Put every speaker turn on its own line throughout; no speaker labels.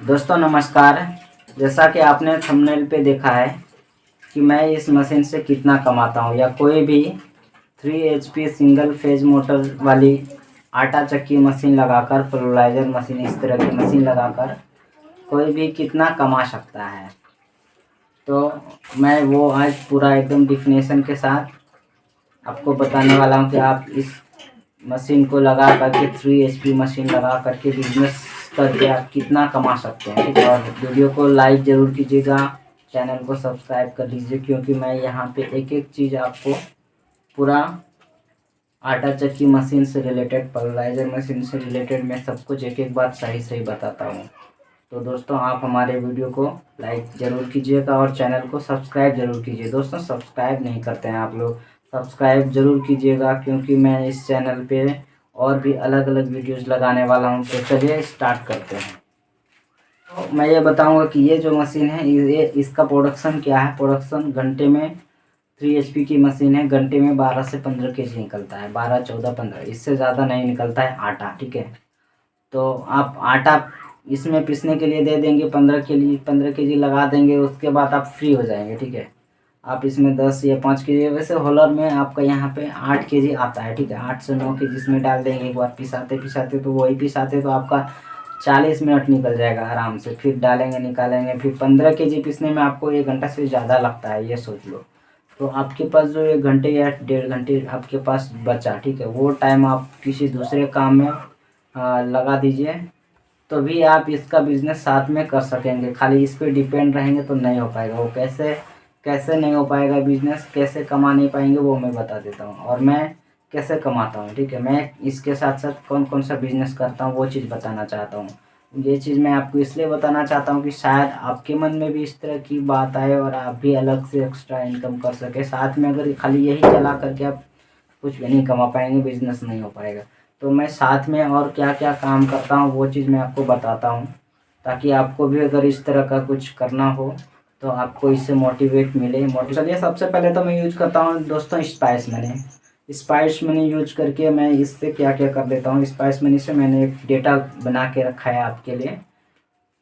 दोस्तों नमस्कार। जैसा कि आपने थंबनेल पे देखा है कि मैं इस मशीन से कितना कमाता हूँ, या कोई भी 3 HP सिंगल फेज मोटर वाली आटा चक्की मशीन लगाकर, पल्वराइजर मशीन, इस तरह की मशीन लगाकर कोई भी कितना कमा सकता है। तो मैं वो आज पूरा एकदम डिफिनेशन के साथ आपको बताने वाला हूँ कि आप इस मशीन को लगा करके 3 HP मशीन लगा करके बिजनेस करके आप कितना कमा सकते हैं। ठीक है, और वीडियो को लाइक ज़रूर कीजिएगा, चैनल को सब्सक्राइब कर लीजिए, क्योंकि मैं यहाँ पे एक एक चीज़ आपको पूरा आटा चक्की मशीन से रिलेटेड, पल्वराइजर मशीन से रिलेटेड मैं सब कुछ एक एक बात सही सही बताता हूँ। तो दोस्तों आप हमारे वीडियो को लाइक ज़रूर कीजिएगा और चैनल को सब्सक्राइब ज़रूर कीजिए। दोस्तों सब्सक्राइब नहीं करते हैं आप लोग, सब्सक्राइब ज़रूर कीजिएगा, क्योंकि मैं इस चैनल पे और भी अलग अलग वीडियोस लगाने वाला हूँ। तो चलिए स्टार्ट करते हैं। तो मैं ये बताऊंगा कि ये जो मशीन है, ये इसका प्रोडक्शन क्या है। प्रोडक्शन घंटे में 3 HP की मशीन है, घंटे में 12 से 15 kg निकलता है। 12, 14, 15, इससे ज़्यादा नहीं निकलता है आटा। ठीक है, तो आप आटा इसमें पीसने के लिए दे देंगे 15 kg लगा देंगे, उसके बाद आप फ्री हो जाएंगे। ठीक है, आप इसमें 10 या 5 kg, वैसे होलर में आपका यहाँ पे 8 kg आता है। ठीक है, 8 से 9 kg इसमें डाल देंगे। एक बार पिसाते पिसाते तो वही पिसाते तो आपका 40 मिनट निकल जाएगा आराम से। फिर डालेंगे, निकालेंगे, फिर 15 kg पीसने में आपको 1 घंटा से ज़्यादा लगता है, ये सोच लो। तो आपके पास जो 1 घंटे या 1.5 घंटे आपके पास बचा, ठीक है, वो टाइम आप किसी दूसरे काम में लगा दीजिए, तो भी आप इसका बिजनेस साथ में कर सकेंगे। खाली इस पे डिपेंड रहेंगे तो नहीं हो पाएगा। वो कैसे कैसे नहीं हो पाएगा बिजनेस, कैसे कमा नहीं पाएंगे, वो मैं बता देता हूँ, और मैं कैसे कमाता हूँ। ठीक है, मैं इसके साथ साथ कौन कौन सा बिजनेस करता हूँ वो चीज़ बताना चाहता हूँ। ये चीज़ मैं आपको इसलिए बताना चाहता हूँ कि शायद आपके मन में भी इस तरह की बात आए और आप भी अलग से एक्स्ट्रा इनकम कर सके साथ में। अगर खाली यही चला करके आप कुछ भी नहीं कमा पाएंगे, बिजनेस नहीं हो पाएगा। तो मैं साथ में और क्या क्या काम करता हूँ वो चीज़ मैं आपको बताता हूँ, ताकि आपको भी अगर इस तरह का कुछ करना हो तो आपको इससे मोटिवेट मिले। चलिए सबसे पहले तो मैं यूज करता हूँ दोस्तों spice money. Spice money use करके मैं इससे क्या क्या कर देता हूँ। स्पाइस मनी से मैंने एक डेटा बना के रखा है आपके लिए।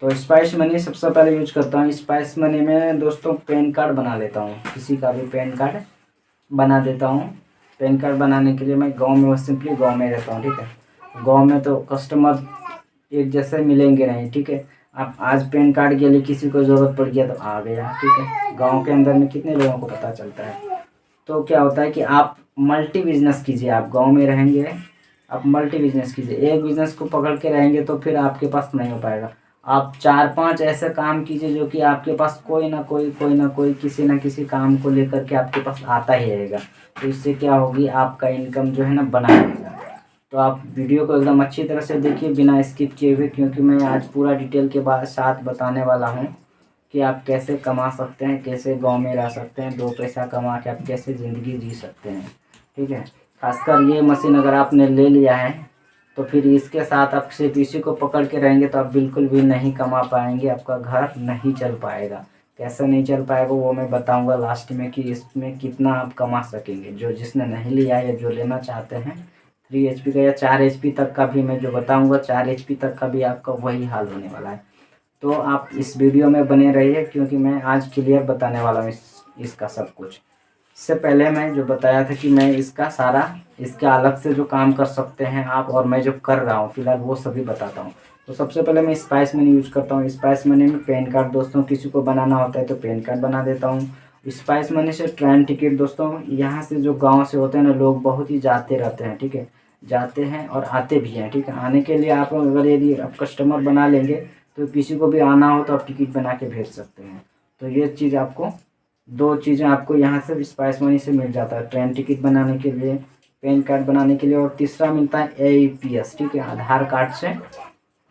तो स्पाइस मनी सबसे पहले यूज करता हूँ। स्पाइस मनी में दोस्तों पैन कार्ड बना लेता हूँ, किसी का भी पैन कार्ड बना देता हूँ। पैन कार्ड बनाने के लिए मैं गांव में, सिंपली गांव में रहता हूँ। ठीक है, गांव में तो कस्टमर एक जैसे मिलेंगे नहीं। ठीक है, आप आज पैन कार्ड के लिए किसी को ज़रूरत पड़ गया तो आ गया। ठीक है, गांव के अंदर में कितने लोगों को पता चलता है। तो क्या होता है कि आप मल्टी बिजनेस कीजिए। आप गांव में रहेंगे, आप मल्टी बिजनेस कीजिए। एक बिजनेस को पकड़ के रहेंगे तो फिर आपके पास नहीं हो पाएगा। आप 4-5 ऐसे काम कीजिए जो कि आपके पास कोई ना कोई किसी न किसी काम को लेकर के आपके पास आता ही रहेगा। तो इससे क्या होगी, आपका इनकम जो है ना बना रहेगा। तो आप वीडियो को एकदम अच्छी तरह से देखिए बिना स्किप किए हुए, क्योंकि मैं आज पूरा डिटेल के बाद साथ बताने वाला हूँ कि आप कैसे कमा सकते हैं, कैसे गांव में रह सकते हैं, 2 पैसा कमा के आप कैसे ज़िंदगी जी सकते हैं। ठीक है, खासकर ये मशीन अगर आपने ले लिया है तो फिर इसके साथ आप सिर्फ इसी को पकड़ के रहेंगे तो आप बिल्कुल भी नहीं कमा पाएंगे, आपका घर नहीं चल पाएगा। कैसे नहीं चल पाएगा वो मैं बताऊंगा लास्ट में कि इसमें कितना आप कमा सकेंगे। जो जिसने नहीं लिया है या जो लेना चाहते हैं 3 HP का या 4 HP तक का भी मैं जो बताऊंगा, 4 HP तक का भी आपका वही हाल होने वाला है। तो आप इस वीडियो में बने रहिए, क्योंकि मैं आज क्लियर बताने वाला हूँ इसका सब कुछ। इससे पहले मैं जो बताया था कि मैं इसका सारा, इसके अलग से जो काम कर सकते हैं आप, और मैं जो कर रहा हूँ फिलहाल वो सभी बताता हूँ। तो सबसे पहले मैं स्पाइस मनी यूज करता हूँ। स्पाइस मनी में पैन कार्ड दोस्तों किसी को बनाना होता है तो पैन कार्ड बना देता हूँ। स्पाइस मनी से ट्रेन टिकट दोस्तों, यहाँ से जो गाँव से होते हैं ना लोग, बहुत ही जाते रहते हैं। ठीक है, जाते हैं और आते भी हैं। ठीक है, आने के लिए आप अगर यदि आप कस्टमर बना लेंगे तो किसी को भी आना हो तो आप टिकट बना के भेज सकते हैं। तो ये चीज़ आपको, 2 चीज़ें आपको यहाँ से स्पाइस मनी से मिल जाता है, ट्रेन टिकट बनाने के लिए, पैन कार्ड बनाने के लिए, और तीसरा मिलता है APS। ठीक है, आधार कार्ड से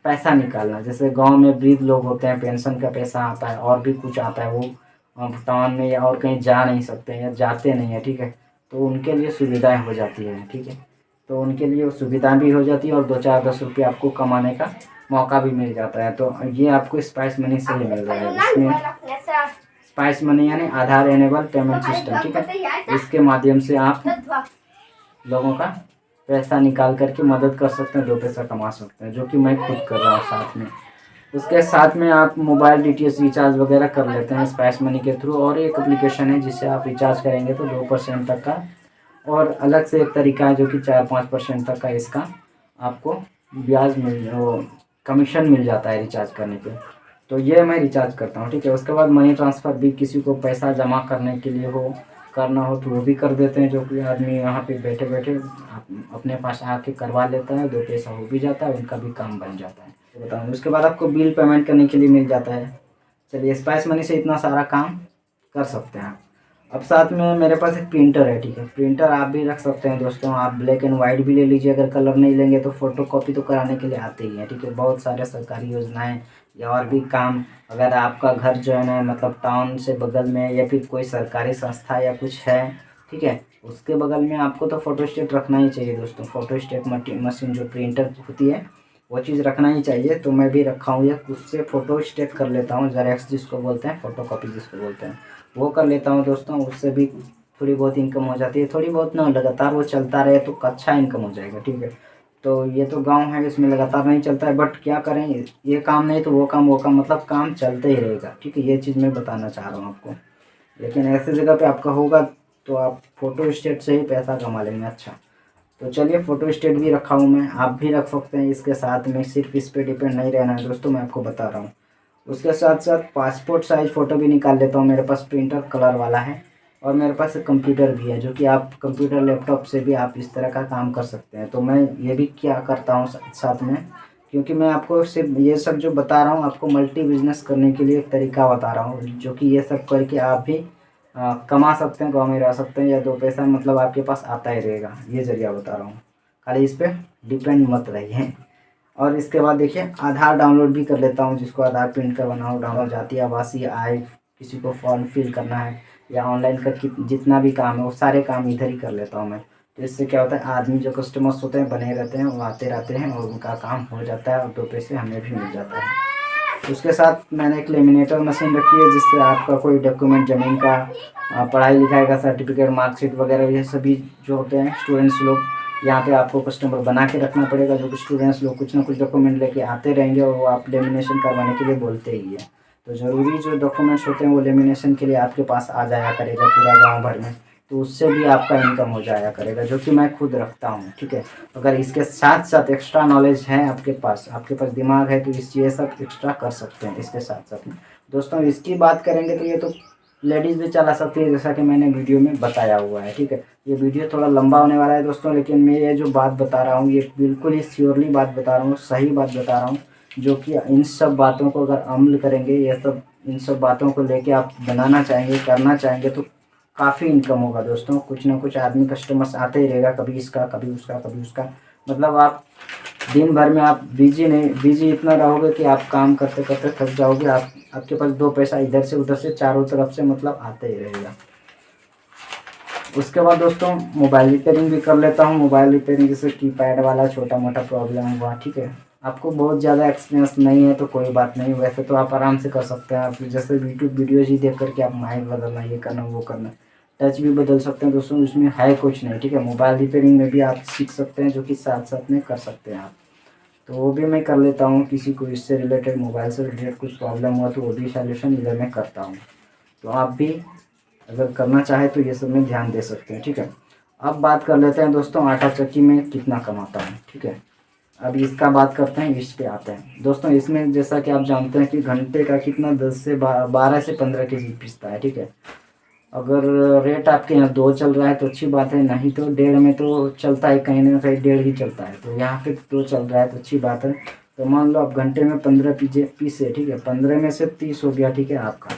पैसा निकालना। जैसे गांव में वृद्ध लोग होते हैं, पेंशन का पैसा आता है और भी कुछ आता है, वो टाउन में या और कहीं जा नहीं सकते हैं या जाते नहीं है। ठीक है, तो उनके लिए सुविधाएं हो जाती है। ठीक है, तो उनके लिए वो सुविधा भी हो जाती है और 2-4-10 रुपये आपको कमाने का मौका भी मिल जाता है। तो ये आपको स्पाइस मनी से ही मिल रहा है। इसमें स्पाइस मनी यानी आधार एनेबल पेमेंट सिस्टम। ठीक है, इसके माध्यम से आप लोगों का पैसा निकाल करके मदद कर सकते हैं, 2 पैसा कमा सकते हैं, जो कि मैं खुद कर रहा हूँ साथ में। उसके साथ में आप मोबाइल डीटीएच रिचार्ज वगैरह कर लेते हैं स्पाइस मनी के थ्रू। और एक एप्लीकेशन है जिससे आप रिचार्ज करेंगे तो 2% तक का, और अलग से एक तरीका है जो कि 4-5% तक का इसका आपको ब्याज वो कमीशन मिल जाता है रिचार्ज करने पे। तो ये मैं रिचार्ज करता हूँ, ठीक है। उसके बाद मनी ट्रांसफ़र भी किसी को पैसा जमा करने के लिए हो, करना हो तो वो भी कर देते हैं, जो कि आदमी यहाँ पे बैठे बैठे अपने पास आके करवा लेता है, 2 पैसा हो भी जाता है, उनका भी काम बन जाता है। तो बताऊँ उसके बाद आपको बिल पेमेंट करने के लिए मिल जाता है। चलिए स्पाइस मनी से इतना सारा काम कर सकते हैं। अब साथ में मेरे पास एक प्रिंटर है, ठीक है। प्रिंटर आप भी रख सकते हैं दोस्तों, आप ब्लैक एंड वाइट भी ले लीजिए, अगर कलर नहीं लेंगे तो फ़ोटोकॉपी तो कराने के लिए आते ही हैं, ठीक है। बहुत सारे सरकारी योजनाएं या और भी काम, अगर आपका घर जो है ना मतलब टाउन से बगल में या फिर कोई सरकारी संस्था या कुछ है, ठीक है, उसके बगल में आपको तो फ़ोटोस्टेट रखना ही चाहिए दोस्तों। फ़ोटोस्टेट मशीन जो प्रिंटर होती है वो चीज़ रखना ही चाहिए। तो मैं भी रखा हूँ, या उससे फ़ोटोस्टेट कर लेता हूँ, ज़ेरॉक्स जिसको बोलते हैं, फ़ोटोकॉपी जिसको बोलते हैं, वो कर लेता हूँ दोस्तों। उससे भी थोड़ी बहुत इनकम हो जाती है, थोड़ी बहुत ना, लगातार वो चलता रहे तो अच्छा इनकम हो जाएगा, ठीक है। तो ये तो गांव है, इसमें लगातार नहीं चलता है, बट क्या करें, ये काम नहीं तो वो काम मतलब काम चलते ही रहेगा, ठीक है। ये चीज़ मैं बताना चाह रहा हूँ आपको। लेकिन ऐसी जगह पे आपका होगा तो आप फ़ोटो स्टेट से ही पैसा कमा लेंगे। अच्छा, तो चलिए फ़ोटो स्टेट भी रखा हूँ मैं, आप भी रख सकते हैं इसके साथ में। सिर्फ इस पे डिपेंड नहीं रहना है दोस्तों, मैं आपको बता रहा हूँ। उसके साथ साथ पासपोर्ट साइज़ फ़ोटो भी निकाल लेता हूँ, मेरे पास प्रिंटर कलर वाला है। और मेरे पास एक कंप्यूटर भी है, जो कि आप कंप्यूटर लैपटॉप से भी आप इस तरह का काम कर सकते हैं। तो मैं ये भी क्या करता हूँ साथ में, क्योंकि मैं आपको सिर्फ ये सब जो बता रहा हूँ आपको मल्टी बिजनेस करने के लिए एक तरीका बता रहा हूँ, जो कि ये सब करके आप भी कमा सकते हैं, गाँव में रह सकते हैं, या 2 पैसा मतलब आपके पास आता ही रहेगा। ये ज़रिया बता रहा हूँ, खाली इस पे डिपेंड मत रहिए। और इसके बाद देखिए आधार डाउनलोड भी कर लेता हूँ, जिसको आधार प्रिंट करवाना हो, डाउनलोड जाती आवासीय आय, किसी को फॉर्म फिल करना है या ऑनलाइन का जितना भी काम है वो सारे काम इधर ही कर लेता हूँ मैं। तो इससे क्या होता है, आदमी जो कस्टमर्स होते हैं बने रहते हैं, वो आते रहते हैं और उनका काम हो जाता है और 2 पैसे हमें भी मिल जाता है। उसके साथ मैंने एक लेमिनेटर मशीन रखी है, जिससे आपका कोई डॉक्यूमेंट ज़मीन का, पढ़ाई लिखाई का सर्टिफिकेट, मार्कशीट वगैरह ये सभी जो होते हैं स्टूडेंट्स लोग, यहाँ पे आपको कस्टमर बना के रखना पड़ेगा, जो कि स्टूडेंट्स लोग कुछ ना कुछ डॉक्यूमेंट लेके आते रहेंगे और वो आप लेमिनेशन करवाने के लिए बोलते ही है। तो ज़रूरी जो डॉक्यूमेंट्स होते हैं वो लेमिनेशन के लिए आपके पास आ जाया करेगा पूरा गाँव भर में, तो उससे भी आपका इनकम हो जाया करेगा, जो कि मैं खुद रखता हूँ, ठीक है। अगर इसके साथ साथ एक्स्ट्रा नॉलेज है आपके पास दिमाग है तो ये सब एक्स्ट्रा कर सकते हैं इसके साथ साथ में। दोस्तों इसकी बात करेंगे तो ये तो लेडीज़ भी चला सकती है, जैसा कि मैंने वीडियो में बताया हुआ है, ठीक है। ये वीडियो थोड़ा लंबा होने वाला है दोस्तों, लेकिन मैं ये जो बात बता रहा हूँ ये बिल्कुल ही श्योरली बात बता रहा हूँ, सही बात बता रहा हूँ, जो कि इन सब बातों को अगर अमल करेंगे, ये सब इन सब बातों को लेके आप बनाना चाहेंगे, करना चाहेंगे तो काफ़ी इनकम होगा दोस्तों। कुछ ना कुछ आदमी कस्टमर्स आते ही रहेगा, कभी इसका कभी उसका कभी उसका, मतलब आप दिन भर में आप बिजी इतना रहोगे कि आप काम करते करते थक जाओगे। आपके पास 2 पैसा इधर से उधर से चारों तरफ से मतलब आते ही रहेगा। उसके बाद दोस्तों मोबाइल रिपेयरिंग भी कर लेता हूँ। मोबाइल रिपेयरिंग जैसे कीपैड वाला छोटा मोटा प्रॉब्लम हुआ, ठीक है। आपको बहुत ज़्यादा एक्सपीरियंस नहीं है तो कोई बात नहीं, वैसे तो आप आराम से कर सकते हैं। आप जैसे यूट्यूब वीडियोज़ ही देख करके आप माइक बदलना, ये करना वो करना, टच भी बदल सकते हैं दोस्तों, इसमें है कुछ नहीं, ठीक है। मोबाइल रिपेयरिंग में भी आप सीख सकते हैं, जो कि साथ साथ में कर सकते हैं आप। तो वो भी मैं कर लेता हूँ, किसी को इससे रिलेटेड मोबाइल से रिलेटेड कुछ प्रॉब्लम हुआ तो वो भी सॉल्यूशन इधर मैं करता हूँ। तो आप भी अगर करना चाहे तो ये सब में ध्यान दे सकते हैं, ठीक है। अब बात कर लेते हैं दोस्तों आटा चक्की में कितना कमाता हूँ, ठीक है। अब इसका बात करते हैं, इस पे आते हैं दोस्तों। इसमें जैसा कि आप जानते हैं कि घंटे का कितना 10 से 12 से 15 केजी पिसता है, ठीक है। अगर रेट आपके यहाँ 2 चल रहा है तो अच्छी बात है, नहीं तो 1.5 में तो चलता है, कहीं ना कहीं 1.5 ही चलता है, तो यहाँ पे 2 चल रहा है तो अच्छी बात है। तो मान लो आप घंटे में 15 पीसे, ठीक है, 15 में से 30 हो गया, ठीक है। आपका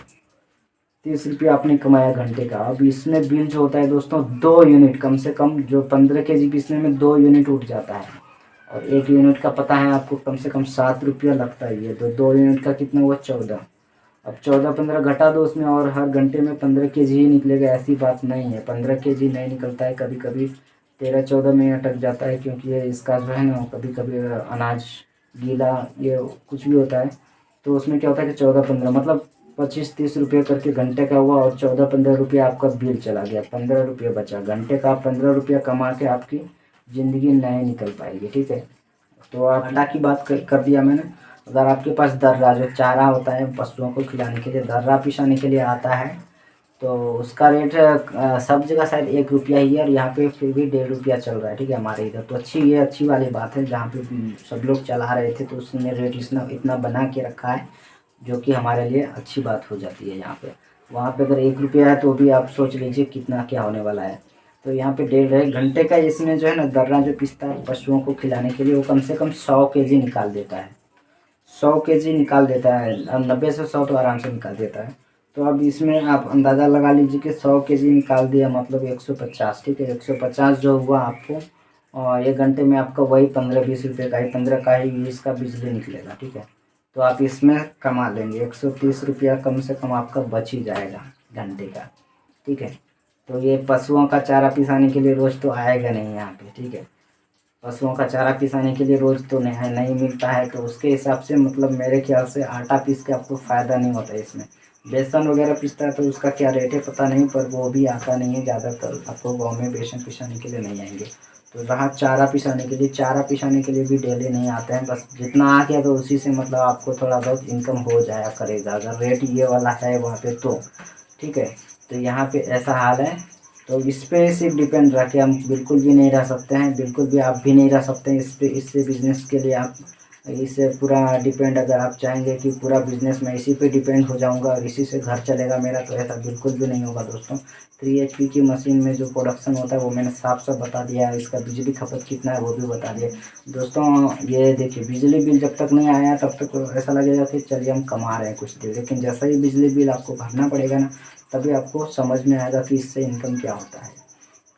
30 रुपया आपने कमाया घंटे का। अब इसमें बिल जो होता है दोस्तों 2 यूनिट, कम से कम जो 15 केजी पीसने में 2 यूनिट उठ जाता है, और 1 यूनिट का पता है आपको कम से कम 7 रुपया लगता ही है, तो 2 यूनिट का कितना हुआ 14। अब 14-15 घटा दो उसमें, और हर घंटे में 15 केजी ही निकलेगा ऐसी बात नहीं है, 15 केजी नहीं निकलता है, कभी कभी 13-14 में अटक जाता है, क्योंकि ये इसका जो है ना कभी कभी अनाज गीला ये कुछ भी होता है, तो उसमें क्या होता है कि 14-15 मतलब 25-30 रुपये करके घंटे का हुआ, और 14-15 रुपये आपका बिल चला गया, 15 रुपये बचा घंटे का। 15 रुपया कमा के आपकी ज़िंदगी नहीं निकल पाएगी, ठीक है। तो आटा की बात कर दिया मैंने। अगर आपके पास दर्रा जो चारा होता है पशुओं को खिलाने के लिए, दर्रा पिसाने के लिए आता है, तो उसका रेट सब जगह शायद 1 रुपया ही है, और यहाँ पे फिर भी 1.5 रुपया चल रहा है, ठीक है, हमारे इधर। तो ये अच्छी वाली बात है, जहाँ पे सब लोग चला रहे थे तो उसने रेट इतना बना के रखा है, जो कि हमारे लिए अच्छी बात हो जाती है यहाँ पे। वहाँ पे अगर 1 रुपया है तो भी आप सोच लीजिए कितना क्या होने वाला है। तो यहाँ पे 1.5 घंटे का इसमें जो है ना दर्रा जो पिसता है पशुओं को खिलाने के लिए, वो कम से कम 100 केजी निकाल देता है। 100 केजी निकाल देता है, 90 से 100 तो आराम से निकाल देता है। तो अब इसमें आप अंदाज़ा लगा लीजिए कि 100 केजी निकाल दिया मतलब 150, ठीक है। 150 जो हुआ आपको 1 घंटे में आपका वही 15-20 रुपये का ही, 15 का ही 20 का बिजली निकलेगा, ठीक है। तो आप इसमें कमा लेंगे 130 रुपया कम से कम आपका बच ही जाएगा घंटे का, ठीक है। तो ये पशुओं का चारा पिसाने के लिए रोज़ तो आएगा नहीं यहाँ पे, ठीक है। पशुओं का चारा पिसाने के लिए रोज़ तो नहीं मिलता है, तो उसके हिसाब से मतलब मेरे ख्याल से आटा पीस के आपको फ़ायदा नहीं होता है इसमें। बेसन वगैरह पिसता है तो उसका क्या रेट है पता नहीं, पर वो भी आता नहीं है ज़्यादातर, आपको गाँव में बेसन पिसाने के लिए नहीं आएंगे। तो रहा चारा पिसाने के लिए, चारा पिसाने के लिए भी डेली नहीं आते हैं, बस जितना आ गया तो उसी से मतलब आपको थोड़ा बहुत इनकम हो जाया करेगा, अगर रेट ये वाला है वहाँ पे तो, ठीक है। तो यहाँ पे ऐसा हाल है। तो इस पे सिर्फ डिपेंड रह के हम बिल्कुल भी नहीं रह सकते हैं, बिल्कुल भी आप भी नहीं रह सकते हैं इस पे। इससे बिज़नेस के लिए आप इससे पूरा डिपेंड, अगर आप चाहेंगे कि पूरा बिज़नेस मैं इसी पे डिपेंड हो जाऊंगा और इसी से घर चलेगा मेरा, तो ऐसा बिल्कुल भी नहीं होगा दोस्तों। 3 HP की मशीन में जो प्रोडक्शन होता है वो मैंने साफ साफ बता दिया है, इसका बिजली खपत कितना है वो भी बता दिया दोस्तों। ये देखिए बिजली बिल जब तक नहीं आया तब तक तो ऐसा लगेगा कि चलिए हम कमा रहे हैं कुछ देर, लेकिन जैसा ही बिजली बिल आपको भरना पड़ेगा ना, तभी आपको समझ में आएगा कि इससे इनकम क्या होता है।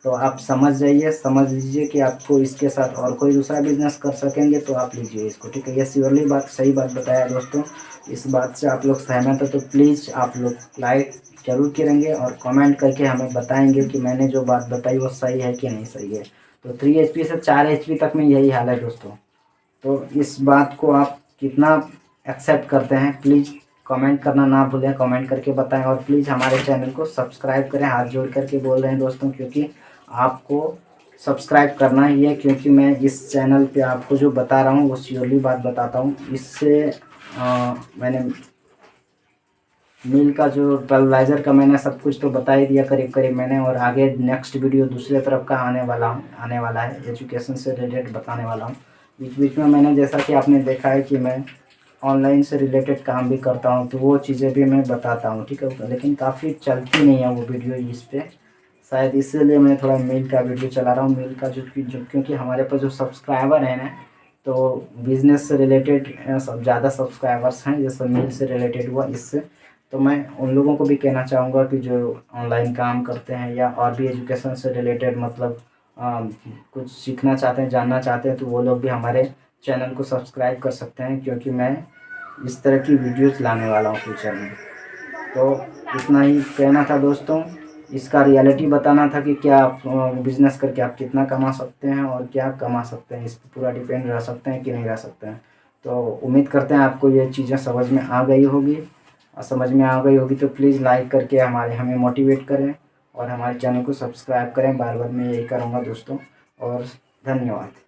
तो आप समझ जाइए, समझ लीजिए कि आपको इसके साथ और कोई दूसरा बिजनेस कर सकेंगे तो आप लीजिए इसको, ठीक है। ये श्योरली बात सही बात बताया दोस्तों। इस बात से आप लोग सहमत हो तो प्लीज़ आप लोग लाइक जरूर करेंगे और कमेंट करके हमें बताएंगे कि मैंने जो बात बताई वो सही है कि नहीं सही है। तो 3 HP से 4 HP तक में यही हाल है दोस्तों। तो इस बात को आप कितना एक्सेप्ट करते हैं प्लीज़ कमेंट करना ना भूलें, कमेंट करके बताएं, और प्लीज़ हमारे चैनल को सब्सक्राइब करें, हाथ जोड़ करके बोल रहे हैं दोस्तों, क्योंकि आपको सब्सक्राइब करना ही है, क्योंकि मैं इस चैनल पे आपको जो बता रहा हूँ वो श्योरली बात बताता हूँ। इससे मैंने मिल का जो फर्टिलाइज़र का मैंने सब कुछ तो बता ही दिया करीब करीब मैंने, और आगे नेक्स्ट वीडियो दूसरे तरफ का आने वाला है, एजुकेशन से रिलेटेड बताने वाला हूँ। बीच बीच में मैंने जैसा कि आपने देखा है कि मैं ऑनलाइन से रिलेटेड काम भी करता हूँ, तो वो चीज़ें भी मैं बताता हूँ, ठीक है। लेकिन काफ़ी चलती नहीं है वो वीडियो इस पर, शायद इसीलिए मैं थोड़ा मेल का वीडियो चला रहा हूँ। मेल का जो क्योंकि हमारे पास जो सब्सक्राइबर हैं ना, तो बिज़नेस से रिलेटेड सब ज़्यादा सब्सक्राइबर्स हैं, जैसे मेल से रिलेटेड हुआ इससे। तो मैं उन लोगों को भी कहना चाहूँगा कि जो ऑनलाइन काम करते हैं या और भी एजुकेशन से रिलेटेड मतलब कुछ सीखना चाहते हैं, जानना चाहते हैं, तो वो लोग भी हमारे चैनल को सब्सक्राइब कर सकते हैं, क्योंकि मैं इस तरह की वीडियोस लाने वाला हूँ फ्यूचर में। तो इतना ही कहना था दोस्तों, इसका रियलिटी बताना था कि क्या आप बिज़नेस करके आप कितना कमा सकते हैं और क्या कमा सकते हैं, इस पर पूरा डिपेंड रह सकते हैं कि नहीं रह सकते हैं। तो उम्मीद करते हैं आपको ये चीज़ें समझ में आ गई होगी, और समझ में आ गई होगी तो प्लीज़ लाइक करके हमें मोटिवेट करें और हमारे चैनल को सब्सक्राइब करें। बार बार मैं यही करूँगा दोस्तों, और धन्यवाद।